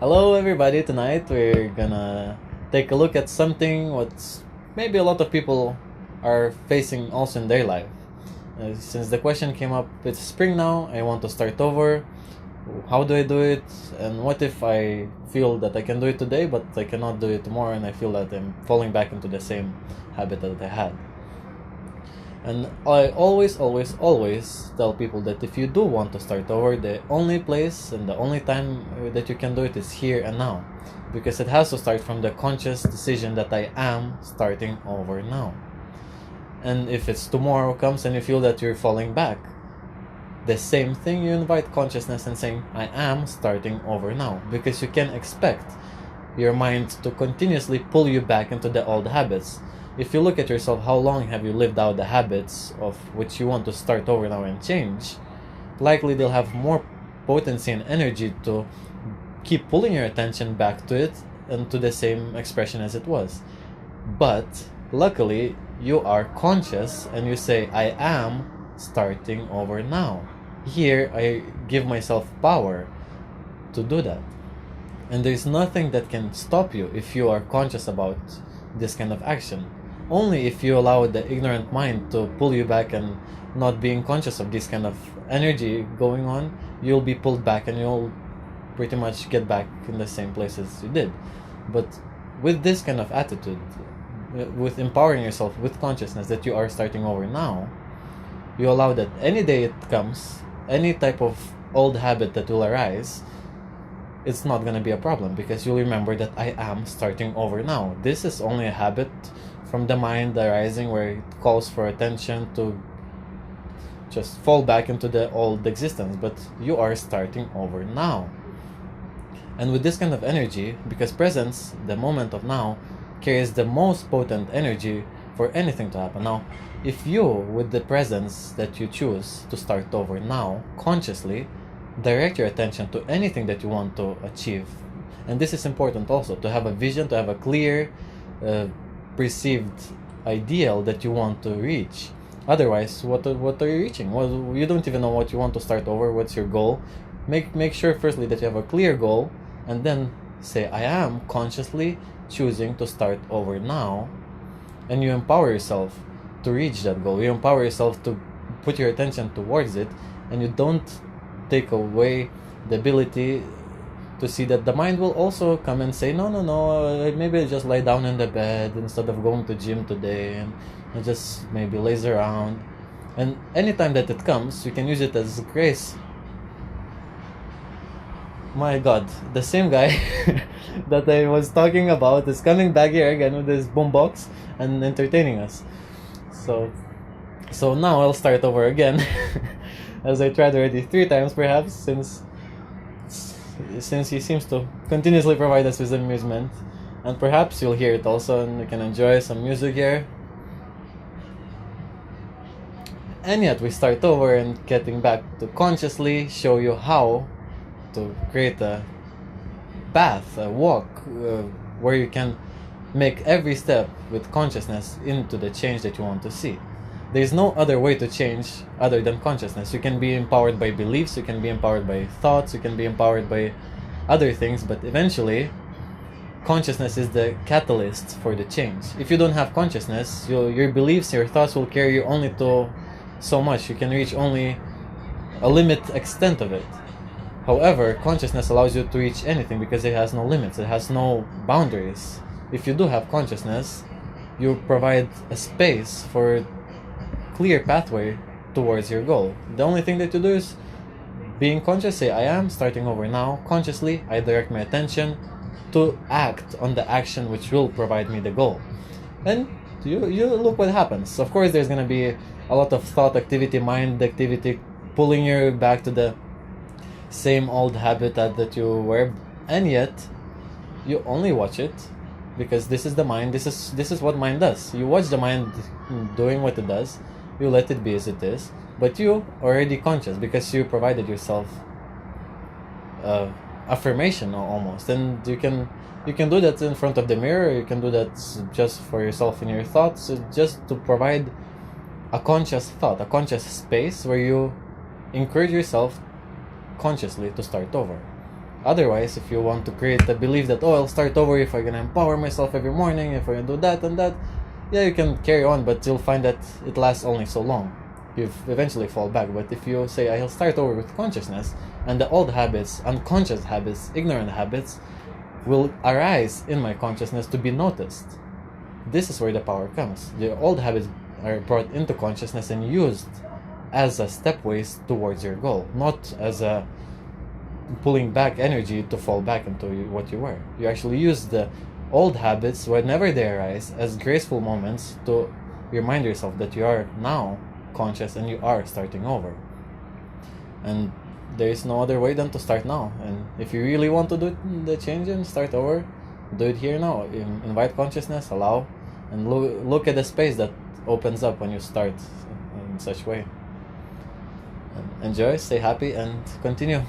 Hello, everybody. Tonight we're gonna take a look at something what's maybe a lot of people are facing also in their life. Since the question came up, it's spring now, I want to start over. How do I do it? And what if I feel that I can do it today, but I cannot do it tomorrow, and I feel that I'm falling back into the same habit that I had? And I always tell people that if you do want to start over, the only place and the only time that you can do it is here and now. Because it has to start from the conscious decision that I am starting over now. And if it's tomorrow comes and you feel that you're falling back, the same thing, you invite consciousness and saying, I am starting over now. Because you can expect your mind to continuously pull you back into the old habits. If you look at yourself, how long have you lived out the habits of which you want to start over now and change? Likely they'll have more potency and energy to keep pulling your attention back to it and to the same expression as it was. But luckily, you are conscious and you say, I am starting over now. Here, I give myself power to do that. And there's nothing that can stop you if you are conscious about this kind of action. Only if you allow the ignorant mind to pull you back and not being conscious of this kind of energy going on, you'll be pulled back and you'll pretty much get back in the same place as you did. But with this kind of attitude, with empowering yourself with consciousness that you are starting over now, you allow that any day it comes, any type of old habit that will arise, it's not going to be a problem because you'll remember that I am starting over now. This is only a habit from the mind arising where it calls for attention to just fall back into the old existence, but you are starting over now. And with this kind of energy, because presence, the moment of now, carries the most potent energy for anything to happen. Now, if you, with the presence that you choose to start over now, consciously, direct your attention to anything that you want to achieve. And this is important also, to have a vision, to have a clear perceived ideal that you want to reach. Otherwise, what are you reaching? Well, you don't even know what you want to start over. What's your goal? Make sure firstly that you have a clear goal, and then say, I am consciously choosing to start over now. And you empower yourself to reach that goal. You empower yourself to put your attention towards it, and you don't take away the ability to see that the mind will also come and say, no, maybe I just lie down in the bed instead of going to gym today, and I just maybe laze around. And anytime that it comes, you can use it as grace. My God, the same guy that I was talking about is coming back here again with this boombox and entertaining us. So now I'll start over again, as I tried already 3 times perhaps, since he seems to continuously provide us with amusement. And perhaps you'll hear it also and you can enjoy some music here. And yet we start over and getting back to consciously show you how to create a path, a walk, where you can make every step with consciousness into the change that you want to see. There's no other way to change other than consciousness. You can be empowered by beliefs, you can be empowered by thoughts, you can be empowered by other things, but eventually consciousness is the catalyst for the change. If you don't have consciousness, your beliefs, your thoughts will carry you only to so much. You can reach only a limit extent of it. However, consciousness allows you to reach anything because it has no limits, it has no boundaries. If you do have consciousness, you provide a space for clear pathway towards your goal. The only thing that you do is being conscious, say I am starting over now. Consciously, I direct my attention to act on the action which will provide me the goal. And you look what happens. Of course, there's gonna be a lot of thought activity, mind activity, pulling you back to the same old habitat that you were, and yet you only watch it because this is the mind. This is what mind does. You watch the mind doing what it does. You let it be as it is, but you already conscious because you provided yourself affirmation almost, and you can do that in front of the mirror. You can do that just for yourself in your thoughts, just to provide a conscious thought, a conscious space where you encourage yourself consciously to start over. Otherwise, if you want to create the belief that, oh, I'll start over if I'm gonna empower myself every morning, if I'm gonna do that and that, yeah, you can carry on, but you'll find that it lasts only so long. You eventually fall back. But if you say, I'll start over with consciousness, and the old habits, unconscious habits, ignorant habits, will arise in my consciousness to be noticed. This is where the power comes. The old habits are brought into consciousness and used as a stepways towards your goal, not as a pulling back energy to fall back into what you were. You actually use the old habits whenever they arise as graceful moments to remind yourself that you are now conscious and you are starting over. And there is no other way than to start now. And if you really want to do the change and start over, do it here now. Invite consciousness, allow, and look at the space that opens up when you start in such way. Enjoy, stay happy, and continue.